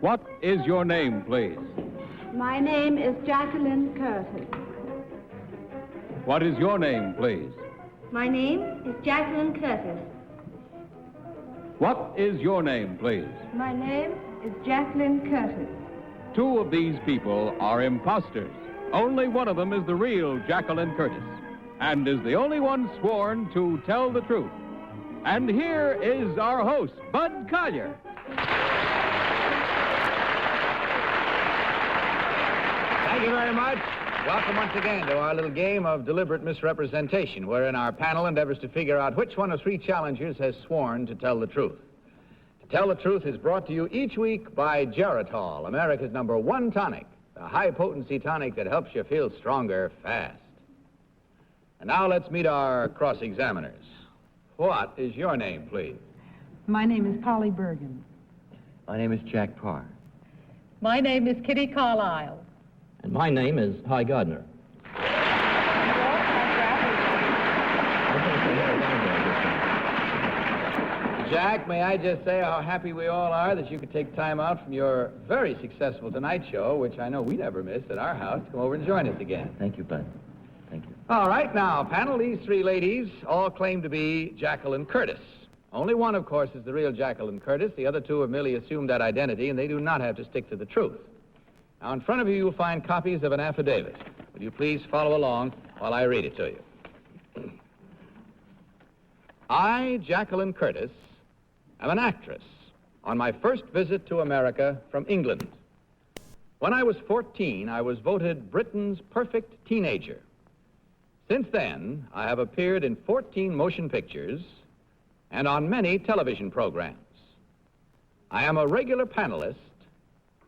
What is your name, please? My name is Jacqueline Curtis. What is your name, please? My name is Jacqueline Curtis. What is your name, please? My name is Jacqueline Curtis. Two of these people are imposters. Only one of them is the real Jacqueline Curtis, and is the only one sworn to tell the truth. And here is our host, Bud Collier. Thank you very much. Welcome once again to our little game of deliberate misrepresentation, wherein our panel endeavors to figure out which one of three challengers has sworn to tell the truth. To Tell the Truth is brought to you each week by Geritol, America's #1 tonic, the high-potency tonic that helps you feel stronger fast. And now let's meet our cross-examiners. What is your name, please? My name is Polly Bergen. My name is Jack Paar. My name is Kitty Carlisle. And my name is Gardner. Jack, may I just say how happy we all are that you could take time out from your very successful Tonight Show, which I know we never missed at our house, to come over and join us again. Thank you, Bud. Thank you. All right, now, panel, these three ladies all claim to be Jacqueline Curtis. Only one, of course, is the real Jacqueline Curtis. The other two have merely assumed that identity, and they do not have to stick to the truth. Now, in front of you, you'll find copies of an affidavit. Will you please follow along while I read it to you? I, Jacqueline Curtis, am an actress on my first visit to America from England. When I was 14, I was voted Britain's perfect teenager. Since then, I have appeared in 14 motion pictures and on many television programs. I am a regular panelist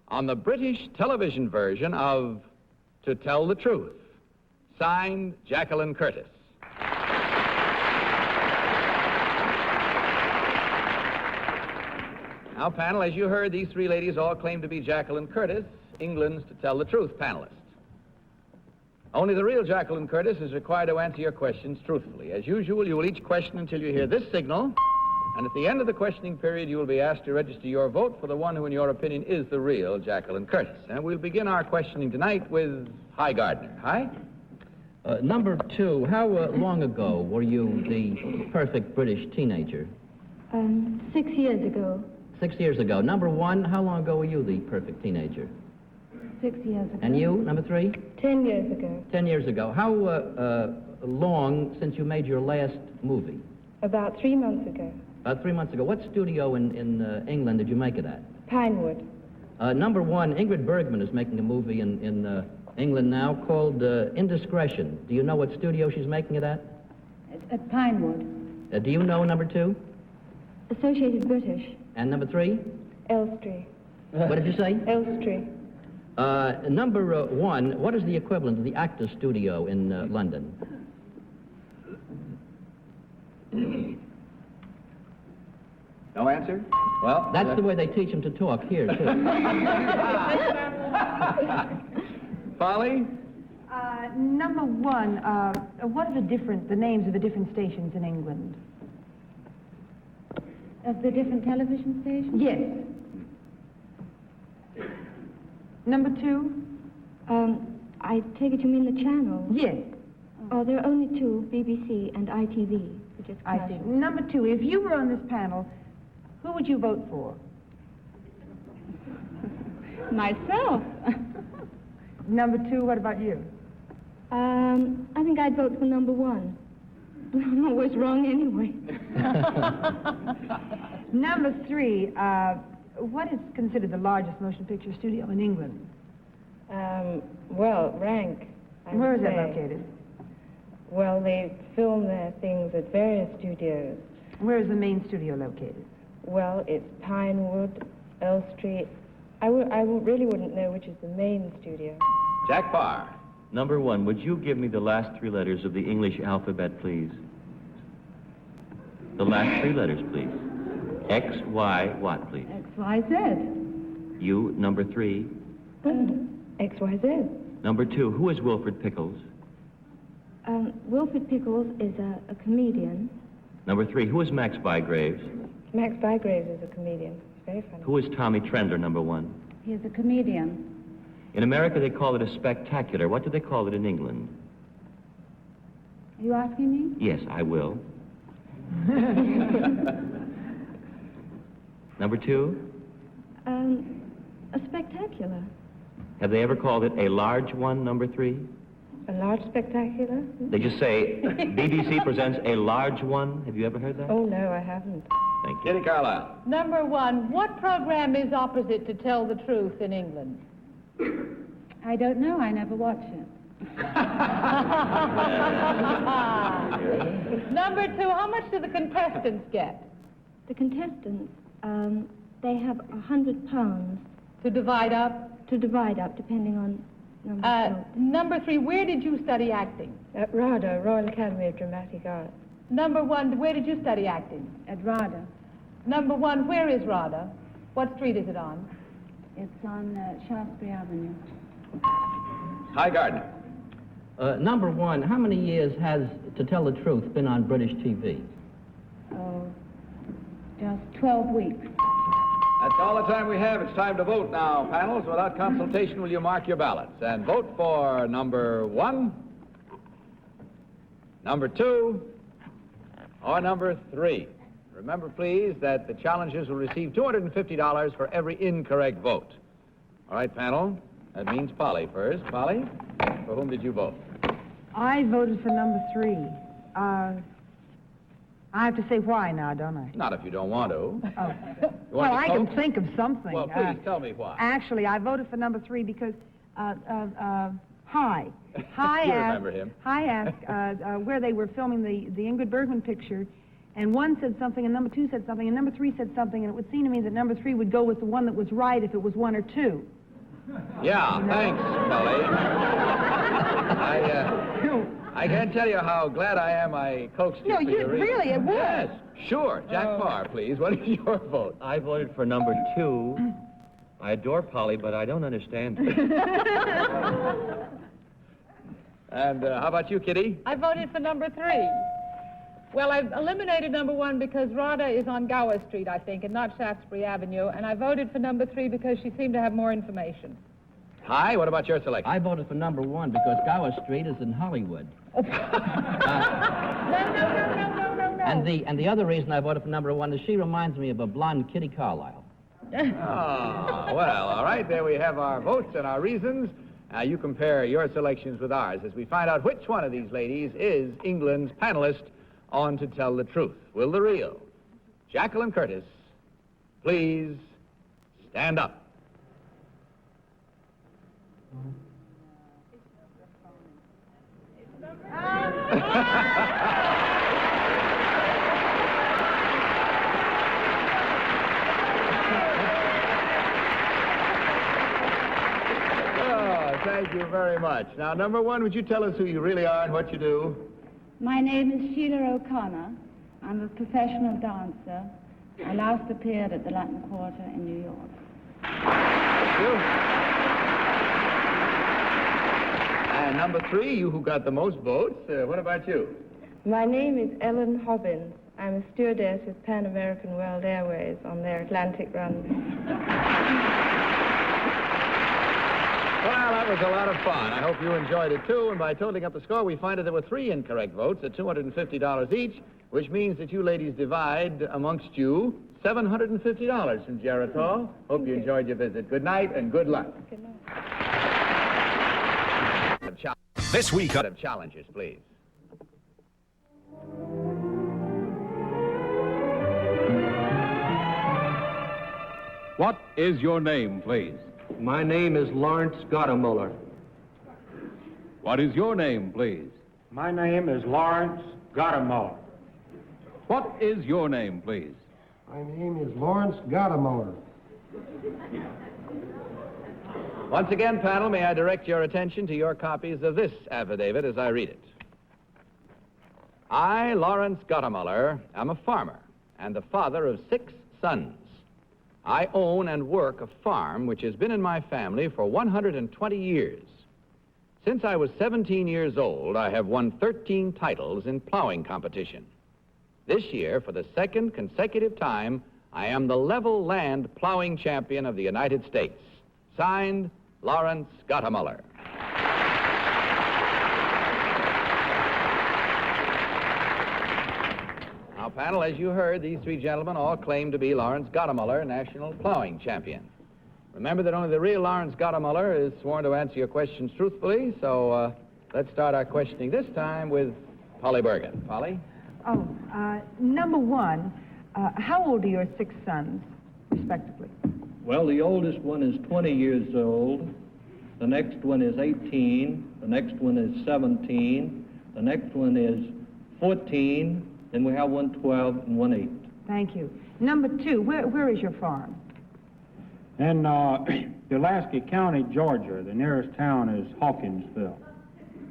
on the British television version of To Tell the Truth. Signed, Jacqueline Curtis. Now, panel, as you heard, these three ladies all claim to be Jacqueline Curtis, England's To Tell the Truth panelist. Only the real Jacqueline Curtis is required to answer your questions truthfully. As usual, you will each question until you hear this signal, and at the end of the questioning period, you will be asked to register your vote for the one who, in your opinion, is the real Jacqueline Curtis. And we'll begin our questioning tonight with Gardner. Hi. Number 2, how long ago were you the perfect British teenager? 6 years ago. 6 years ago. Number 1, how long ago were you the perfect teenager? 6 years ago. And you, number 3? 10 years ago. 10 years ago. How long since you made your last movie? About 3 months ago. About 3 months ago. What studio in England did you make it at? Pinewood. Number 1, Ingrid Bergman is making a movie in England now called Indiscretion. Do you know what studio she's making it at? It's at Pinewood. Do you know number 2? Associated British. And number 3? Elstree. What did you say? Elstree. Number 1, what is the equivalent of the Actors Studio in London? No answer? Well, That's the way they teach them to talk here, too. Polly? Number 1, what are the names of the different stations in England? Of the different television stations? Yes. Number 2? I take it you mean the channel? Yes. Oh, there are only two, BBC and ITV, which is I see. commercial. Number 2, if you were on this panel, who would you vote for? Myself. Number 2, what about you? I think I'd vote for number 1. I'm always wrong anyway. Number 3, what is considered the largest motion picture studio in England? Well, Rank. Where is that located? Well, they film their things at various studios. Where is the main studio located? Well, it's Pinewood, Elstree. I really wouldn't know which is the main studio. Jack Paar. Number 1, would you give me the last 3 letters of the English alphabet, please? The last 3 letters, please. X, Y, what, please? XYZ. You, number 3. XYZ. Number 2, who is Wilfred Pickles? Wilfred Pickles is a comedian. Number 3, who is Max Bygraves? Max Bygraves is a comedian. He's very funny. Who is Tommy Trendler, number 1? He's a comedian. In America, they call it a spectacular. What do they call it in England? Are you asking me? Yes, I will. Number two? A spectacular. Have they ever called it a large one, number three? A large spectacular? They just say, BBC presents a large one. Have you ever heard that? Oh, no, I haven't. Thank you. Kitty Carlisle. Number one, what program is opposite to Tell the Truth in England? I don't know. I never watch it. Number two, how much do the contestants get? The contestants, they have £100 To divide up? to divide up, depending on number of votes. Number three, where did you study acting? At RADA, Royal Academy of Dramatic Art. Number one, where did you study acting? At RADA. Number one, where is RADA? What street is it on? It's on Shaftesbury Avenue. Hi, Gardner. Number one, how many years has To Tell the Truth been on British TV? Oh, just 12 weeks. That's all the time we have. It's time to vote now, panels. Without consultation, will you mark your ballots? And vote for number one, number two, or number three. Remember, please, that the challengers will receive $250 for every incorrect vote. All right, panel. That means Polly first. Polly, for whom did you vote? I voted for number 3. I have to say why now, don't I? Not if you don't want to. Oh. You Well, want to I can vote? think of something. Well, please tell me why. Actually, I voted for number 3 because Hi. You remember him. Hi asked where they were filming the Ingrid Bergman picture, and one said something, and number 2 said something, and number 3 said something, and it would seem to me that number 3 would go with the one that was right if it was 1 or 2. Yeah, thanks, Polly. I can't tell you how glad I am I coaxed you. No, for you your reason. really, it was. Yes, sure. Jack Paar, please. What is your vote? I voted for number 2. I adore Polly, but I don't understand her. And how about you, Kitty? I voted for number 3. Well, I've eliminated number 1 because RADA is on Gower Street, I think, and not Shaftesbury Avenue, and I voted for number 3 because she seemed to have more information. Hi, what about your selection? I voted for number 1 because Gower Street is in Hollywood. No. And the other reason I voted for number 1 is she reminds me of a blonde Kitty Carlisle. Oh, well, all right. There we have our votes and our reasons. Now, you compare your selections with ours as we find out which one of these ladies is England's panelist on To Tell the Truth. Will the real Jacqueline Curtis please stand up? Thank you very much. Now, number 1, would you tell us who you really are and what you do? My name is Sheila O'Connor. I'm a professional dancer. I last appeared at the Latin Quarter in New York. Thank you. And number 3, you who got the most votes. What about you? My name is Ellen Hobbins. I'm a stewardess with Pan American World Airways on their Atlantic run. Well, that was a lot of fun. I hope you enjoyed it, too. And by totaling up the score, we find that there were 3 incorrect votes at $250 each, which means that you ladies divide amongst you $750 from Geritol. Hope you enjoyed your visit. Good night and good luck. Good night. This week of challenges, please. What is your name, please? My name is Lawrence Goettemoeller. What is your name, please? My name is Lawrence Goettemoeller. What is your name, please? My name is Lawrence Goettemoeller. Once again, panel, may I direct your attention to your copies of this affidavit as I read it. I, Lawrence Goettemoeller, am a farmer and the father of 6 sons. I own and work a farm which has been in my family for 120 years. Since I was 17 years old, I have won 13 titles in plowing competition. This year, for the 2nd consecutive time, I am the level land plowing champion of the United States. Signed, Lawrence Goettemoeller. Now, panel, as you heard, these three gentlemen all claim to be Lawrence Goettemoeller, national plowing champion. Remember that only the real Lawrence Goettemoeller is sworn to answer your questions truthfully, so let's start our questioning this time with Polly Bergen. Polly? Oh, number one, how old are your 6 sons, respectively? Well, the oldest one is 20 years old. The next one is 18. The next one is 17. The next one is 14. Then we have one 12 and one 8. Thank you. Number two, where is your farm? In Pulaski County, Georgia. The nearest town is Hawkinsville.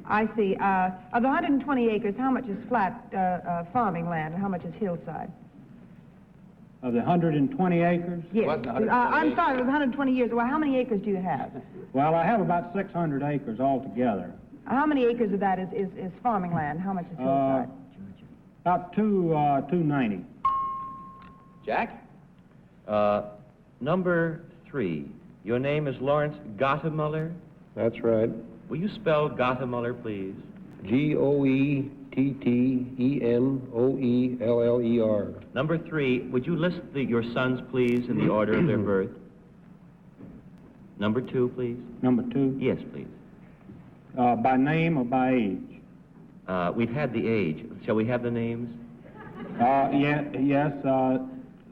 I see. Of the 120 acres, how much is flat farming land and how much is hillside? Of the 120 acres? Yes. Wasn't 120 I'm acres. sorry, it was 120 years. Well, how many acres do you have? Well, I have about 600 acres altogether. How many acres of that is farming land? How much is hillside? About 290. Jack? Number 3. Your name is Lawrence Goettemoeller? That's right. Will you spell Goettemoeller, please? Goettemoeller. Number 3, would you list your sons, please, in the order of their birth? Number 2, please. Number 2? Yes, please. By name or by age? We've had the age. Shall we have the names? Yes,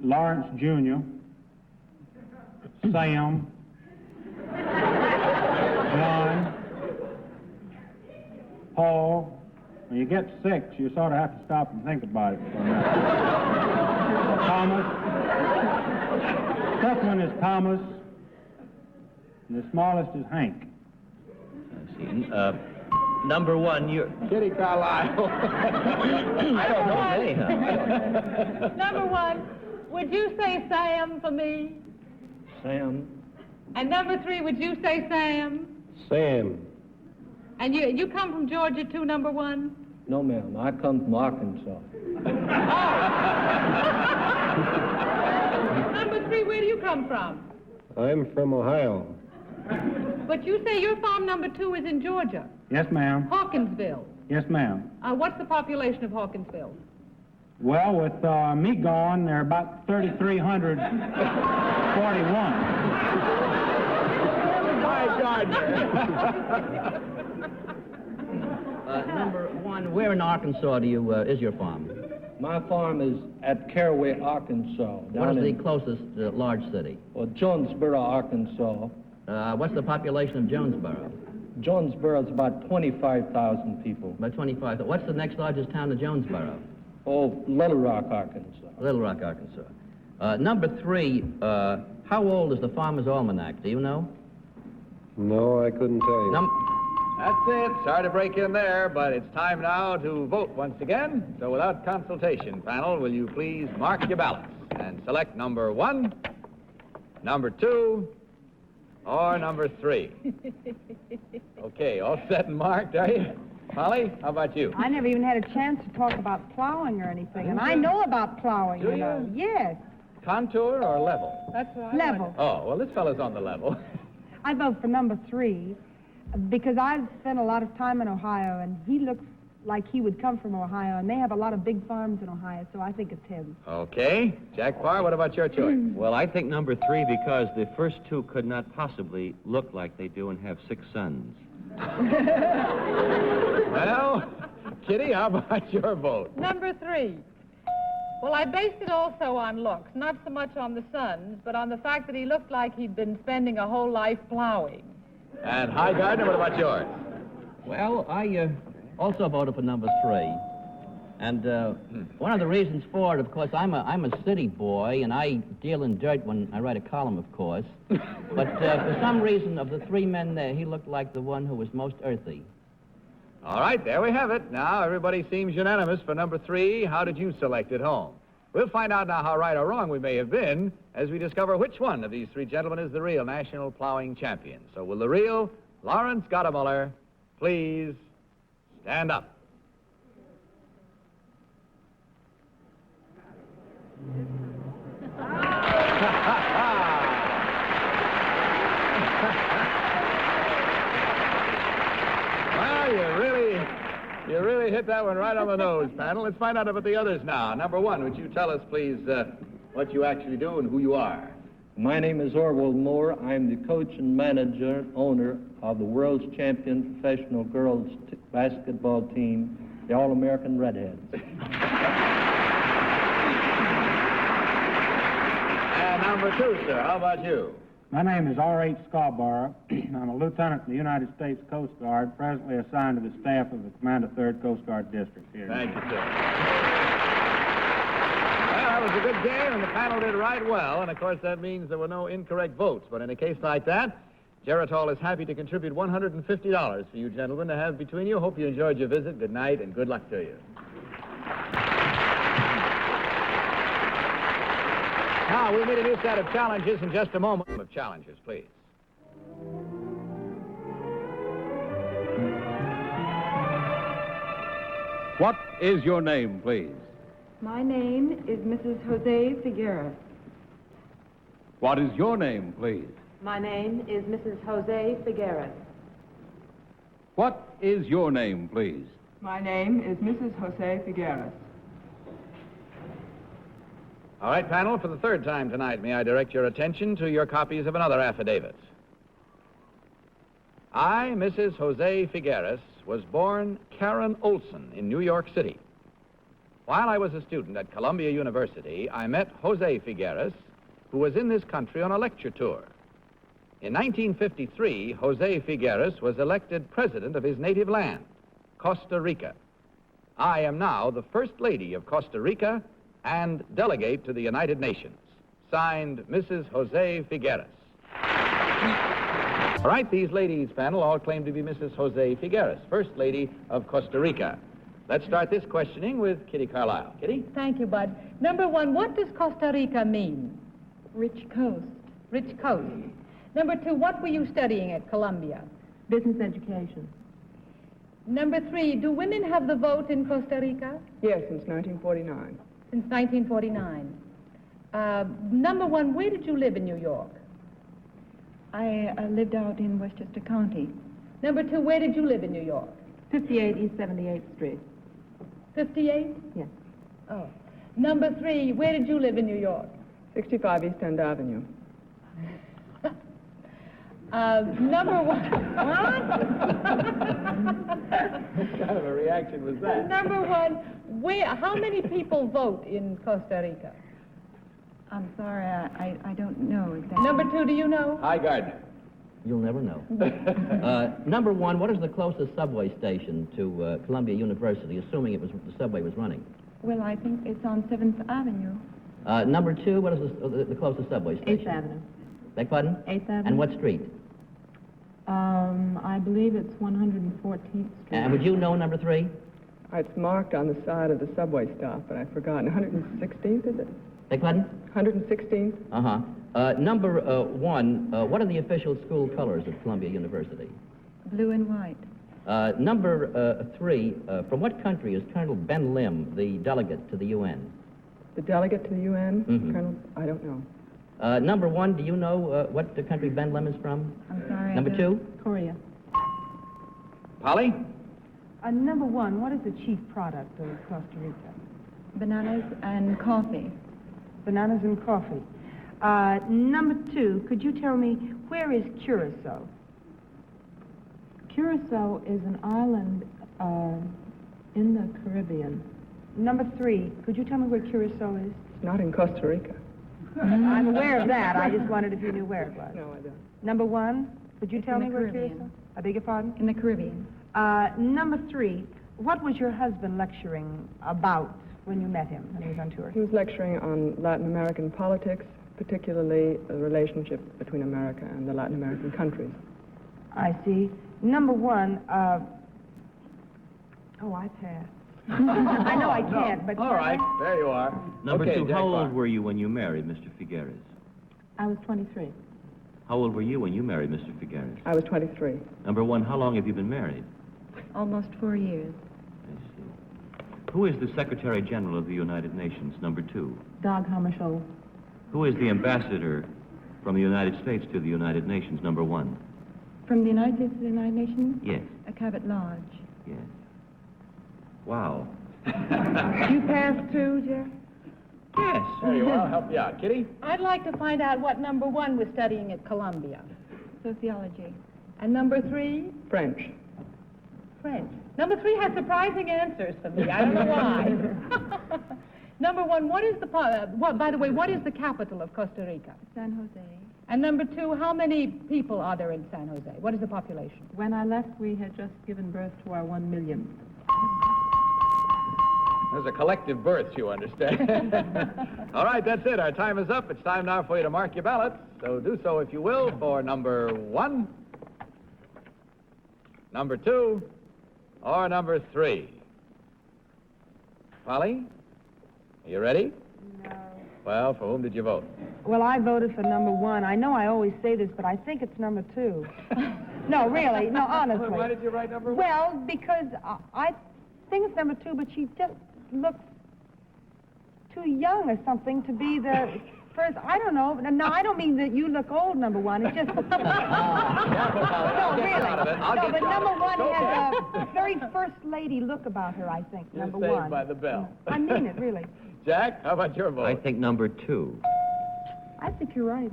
Lawrence Jr., Sam, John, Paul. When you get 6, you sort of have to stop and think about it for a minute. Thomas. First one is Thomas, and the smallest is Hank. I see. Number 1, you're... Kitty Carlisle. I don't know anyhow. Number 1, would you say Sam for me? Sam. And number 3, would you say Sam? Sam. And you come from Georgia too, number 1? No, ma'am. I come from Arkansas. Number 3, where do you come from? I'm from Ohio. But you say your farm number 2 is in Georgia, Yes, ma'am. Hawkinsville. Yes, ma'am. What's the population of Hawkinsville? Well, with me gone, there are about 3,341. Hi, Gardner. Number 1, where in Arkansas is your farm? My farm is at Caraway, Arkansas. What is the closest large city? Jonesboro, Arkansas. What's the population of Jonesboro? Jonesboro is about 25,000 people. About 25. What's the next largest town to Jonesboro? Oh, Little Rock, Arkansas. Little Rock, Arkansas. Number 3, how old is the Farmer's Almanac? Do you know? No, I couldn't tell you. That's it. Sorry to break in there, but it's time now to vote once again. So without consultation, panel, will you please mark your ballots and select number 1, number 2, or number 3? Okay, all set and marked, are you? Polly, how about you? I never even had a chance to talk about plowing or anything, and I know about plowing, Do you know. you? Yes, Contour or level? That's right. level. Oh, well, this fellow's on the level. I vote for number 3 because I've spent a lot of time in Ohio, and he looks like he would come from Ohio, and they have a lot of big farms in Ohio, so I think it's him. Okay. Jack Paar, what about your choice? Well, I think number 3 because the first 2 could not possibly look like they do and have 6 sons. Well, Kitty, how about your vote? Number 3. Well, I based it also on looks, not so much on the sons, but on the fact that he looked like he'd been spending a whole life plowing. And hi, Gardner, what about yours? Well, I also voted for number 3. And one of the reasons for it, of course, I'm a city boy, and I deal in dirt when I write a column, of course. But for some reason, of the 3 men there, he looked like the one who was most earthy. All right, there we have it. Now, everybody seems unanimous for number 3. How did you select at home? We'll find out now how right or wrong we may have been as we discover which one of these 3 gentlemen is the real national plowing champion. So will the real Lawrence Goettemoeller please stand up? hit that one right on the nose, panel. Let's find out about the others now. Number one, would you tell us, please, what you actually do and who you are? My name is Goettemoeller. I'm the coach and manager and owner of the world's champion professional girls basketball team, the All-American Redheads. And number two, sir, how about you? My name is R.H. Scarborough. I'm a lieutenant in the United States Coast Guard, presently assigned to the staff of the Commander 3rd Coast Guard District here. Thank you, sir. Well, that was a good game, and the panel did right well, and of course that means there were no incorrect votes. But in a case like that, Geritol is happy to contribute $150 for you gentlemen to have between you. Hope you enjoyed your visit. Good night, and good luck to you. Now, we'll meet a new set of challenges in just a moment. Of challenges, please. What is your name, please? My name is Mrs. Jose Figares. What is your name, please? My name is Mrs. Jose Figares. What is your name, please? My name is Mrs. Jose Figares. All right, panel, for the third time tonight, may I direct your attention to your copies of another affidavit. I, Mrs. Jose Figares, was born Karen Olson in New York City. While I was a student at Columbia University, I met Jose Figares, who was in this country on a lecture tour. In 1953, Jose Figares was elected president of his native land, Costa Rica. I am now the First Lady of Costa Rica and delegate to the United Nations. Signed, Mrs. Jose Figares. All right, these ladies, panel, all claim to be Mrs. Jose Figares, First Lady of Costa Rica. Let's start this questioning with Kitty Carlisle. Kitty? Thank you, Bud. Number one, what does Costa Rica mean? Rich coast. Rich coast. Number two, what were you studying at Columbia? Business education. Number three, do women have the vote in Costa Rica? Yes, since 1949. Since 1949. Number one, where did you live in New York? I lived out in Westchester County. Number two, where did you live in New York? 58 East 78th Street. 58? Yes. Oh. Number three, where did you live in New York? 65 East End Avenue. Number one. What kind of a reaction was that? Number one, how many people vote in Costa Rica? I'm sorry, I don't know exactly. Number two, do you know? Hi, Gardner. You'll never know. Number one, what is the closest subway station to Columbia University, assuming the subway was running? Well, I think it's on 7th Avenue. Number two, what is the closest subway station? 8th Avenue. Beg pardon? 8th Avenue. And what street? I believe it's 114th Street. And would you know number three? It's marked on the side of the subway stop, but I've forgotten. 116th, is it? Beg pardon? 116th. Uh-huh. Number one, what are the official school colors of Columbia University? Blue and white. Number three, from what country is Colonel Ben Lim, the delegate to the UN? The delegate to the UN? Mhm. Colonel, I don't know. Number one, do you know what country Ben Lim is from? I'm sorry. Number two? Korea. Polly? Number one, what is the chief product of Costa Rica? Bananas and coffee. Bananas and coffee. Number two, could you tell me, where is Curacao? Curacao is an island in the Caribbean. Number three, could you tell me where Curacao is? It's not in Costa Rica. I'm aware of that. I just wondered if you knew where it was. No, I don't. Number one, could you tell in me the where Caribbean. Curacao? I beg your pardon? In the Caribbean. Number three, what was your husband lecturing about when you met him when he was on tour? He was lecturing on Latin American politics, particularly the relationship between America and the Latin American countries. I see. Number one, I pass. I know I can't, but... All right, there you are. Number Okay, two, Jack how Paar. old were you when you married Mr. Figares? I was 23. How old were you when you married Mr. Figares? I was 23. Number one, how long have you been married? Almost 4 years. I see. Who is the Secretary General of the United Nations? Number two. Dag Hammarskjöld. Who is the ambassador from the United States to the United Nations? Number one. From the United States to the United Nations? Yes, A Cabot Lodge. yes. Wow. You passed too, Jack? Yes. There you are. I'll help you out. Kitty? I'd like to find out what number 1 was studying at Columbia. Sociology. And number 3? French. French. Number 3 has surprising answers for me. I don't know why. Number 1, what is the, by the way, what is the capital of Costa Rica? San Jose. And number 2, how many people are there in San Jose? What is the population? When I left, we had just given birth to our 1 millionth. There's a collective birth, you understand. All right, that's it. Our time is up. It's time now for you to mark your ballots. So do so, if you will, for number 1, number 2, or number 3. Polly, are you ready? No. Well, for whom did you vote? Well, I voted for number 1. I know I always say this, but I think it's number 2. No, really. No, honestly. Why did you write number 1? Well, because I think it's number 2, but she just looks too young or something to be the first. I don't know. No, I don't mean that you look old, number 1. It's just... No, really. No, but number 1 has a very first lady look about her, I think, You're number saved 1. by the bell. I mean it, really. Jack, how about your vote? I think number 2. I think you're right.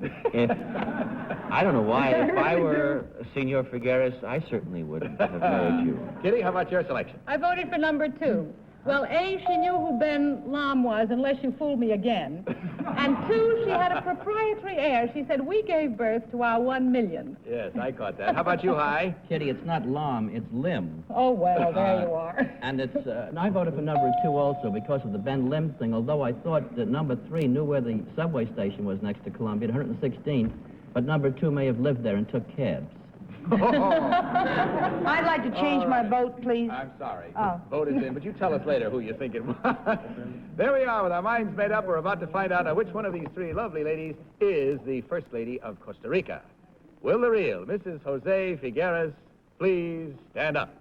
I don't know why. If I were Senor Figares, I certainly wouldn't have married you. Kitty, how about your selection? I voted for number 2. Well, A, she knew who Ben Lam was, unless you fooled me again. And 2, she had a proprietary air. She said, we gave birth to our 1 million. Yes, I caught that. How about you, Hi? Kitty, it's not Lam, it's Lim. Oh, well, there you are. And it's, and I voted for number 2 also because of the Ben Lim thing, although I thought that number 3 knew where the subway station was next to Columbia, 116th, but number 2 may have lived there and took cabs. I'd like to change my vote, please. I'm sorry. Oh. Vote is in, but you tell us later who you think it was. There we are, with our minds made up. We're about to find out which one of these 3 lovely ladies is the First Lady of Costa Rica. Will the real Mrs. Jose Figares please stand up?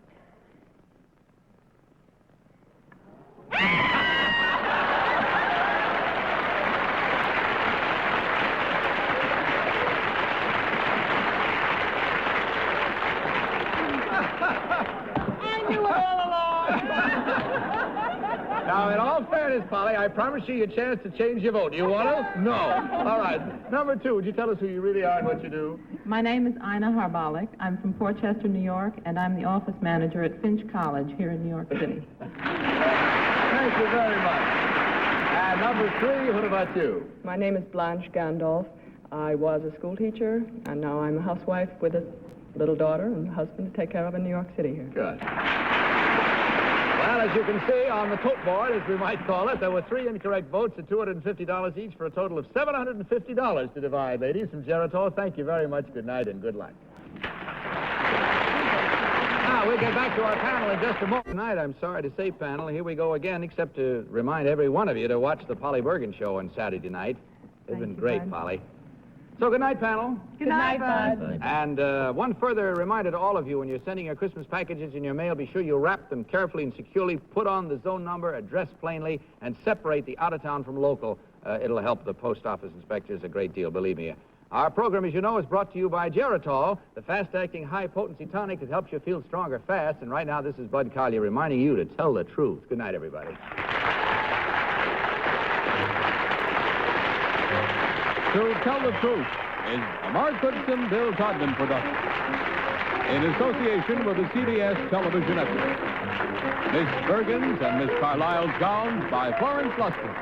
Now, in all fairness, Polly, I promise you a chance to change your vote. Do you want to? No. All right. Number 2, would you tell us who you really are and what you do? My name is Ina Harbalik. I'm from Port Chester, New York, and I'm the office manager at Finch College here in New York City. Thank you very much. And number 3, what about you? My name is Blanche Gandolf. I was a school teacher, and now I'm a housewife with a little daughter and a husband to take care of in New York City here. Good. Well, as you can see on the tote board, as we might call it, there were 3 incorrect votes at $250 each for a total of $750 to divide. Ladies from Geritol, thank you very much. Good night and good luck. Now, we'll get back to our panel in just a moment. Tonight, I'm sorry to say, panel, here we go again, except to remind every one of you to watch the Polly Bergen show on Saturday night. It's been great, Bud. Polly. So good night, panel. Good night, Bud. And one further reminder to all of you, when you're sending your Christmas packages in your mail, be sure you wrap them carefully and securely, put on the zone number, address plainly, and separate the out-of-town from local. It'll help the post office inspectors a great deal, believe me. Our program, as you know, is brought to you by Geritol, the fast-acting, high-potency tonic that helps you feel stronger fast. And right now, this is Bud Collier reminding you to tell the truth. Good night, everybody. To Tell the Truth is a Mark Goodson, Bill Codman production, in association with the CBS Television Network. Miss Bergen's and Miss Carlisle's gowns by Florence Lustig.